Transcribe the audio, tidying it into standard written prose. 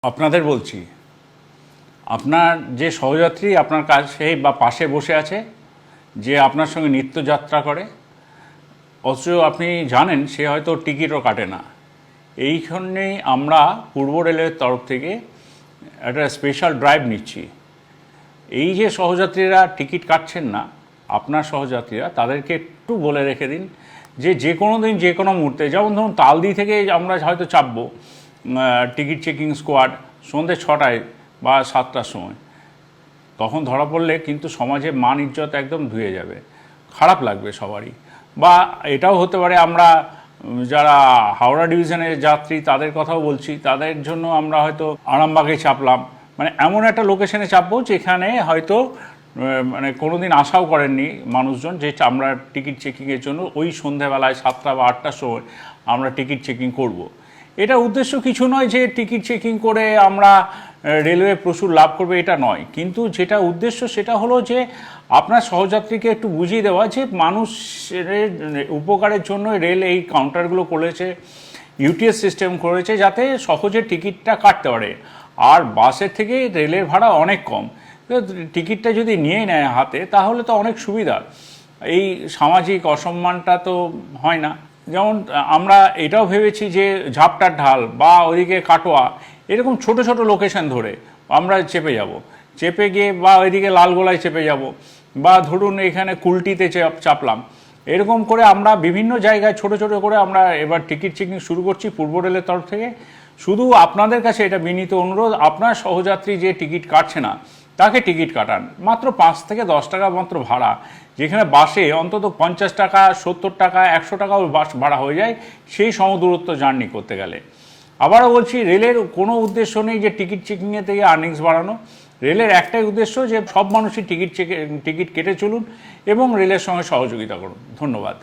আপনাদের বলছি, আপনার যে সহযাত্রী আপনার কাছে বা পাশে বসে আছে, যে আপনার সঙ্গে নিত্যযাত্রা করে, অথচ আপনি জানেন সে হয়তো টিকিটও কাটে না। এইখানেই আমরা পূর্ব রেলের তরফ থেকে একটা স্পেশাল ড্রাইভ নিচ্ছি। এই যে সহযাত্রীরা টিকিট কাটছেন না, আপনার সহযাত্রীরা, তাদেরকে একটু বলে রেখে দিন যে যে কোনো দিন যে কোনো মুহূর্তে, যেমন ধরুন তালদি থেকে আমরা হয়তো চাপবো টিকিট চেকিং স্কোয়াড সন্ধ্যে 6টায় বা 7টার সময়, তখন ধরা পড়লে কিন্তু সমাজে মান ইজ্জত একদম ধুয়ে যাবে, খারাপ লাগবে সবারই। বা এটাও হতে পারে আমরা যারা হাওড়া ডিভিশনের যাত্রী তাদের কথাও বলছি, তাদের জন্য আমরা হয়তো আরামবাগে চাপলাম, মানে এমন একটা লোকেশনে চাপবো যেখানে হয়তো মানে কোনো দিন আশাও করেননি মানুষজন যে আমরা টিকিট চেকিংয়ের জন্য ওই সন্ধ্যাবেলায় 7টা বা 8টার সময় আমরা টিকিট চেকিং করব। এটা উদ্দেশ্য কিছু নয় যে টিকিট চেকিং করে আমরা রেলওয়ে প্রচুর লাভ করবে, এটা নয়। কিন্তু যেটা উদ্দেশ্য সেটা হলো যে আপনার সহযাত্রীকে একটু বুঝিয়ে দেওয়া যে মানুষের উপকারের জন্য রেল এই কাউন্টারগুলো করেছে, ইউটিএস সিস্টেম করেছে যাতে সহজে টিকিটটা কাটতে পারে। আর বাসের থেকে রেলের ভাড়া অনেক কম, টিকিটটা যদি নিয়ে নেয় হাতে তাহলে তো অনেক সুবিধা, এই সামাজিক অসম্মানটা তো হয় না। যেমন আমরা এটাও ভেবেছি যে ঝাপটার ঢাল বা ওইদিকে কাটোয়া, এরকম ছোট ছোট লোকেশন ধরে আমরা চেপে যাব, চেপে গিয়ে বা ওইদিকে লালগোলায় চেপে যাব, বা ধরুন এখানে কুলটিতে চাপলাম, এরকম করে আমরা বিভিন্ন জায়গায় ছোট ছোট করে আমরা এবার টিকিট চেকিং শুরু করছি পূর্ব রেলের তরফ থেকে। শুধু আপনাদের কাছে এটা বিনীত অনুরোধ, আপনার সহযাত্রী যে টিকিট কাটছে না তাকে টিকিট কাটান, মাত্র 5 থেকে 10 টাকা মাত্র ভাড়া, যেখানে বাসে অন্তত 50 টাকা, 70 টাকা, 100 টাকাও বাস ভাড়া হয়ে যায় সেই সমদূরত্ব জার্নি করতে গেলে। আবারও বলছি, রেলের কোনো উদ্দেশ্য নেই যে টিকিট চেকিংয়ে থেকে আর্নিংস বাড়ানো। রেলের একটাই উদ্দেশ্য যে সব মানুষই টিকিট কেটে চলুন এবং রেলের সঙ্গে সহযোগিতা করুন। ধন্যবাদ।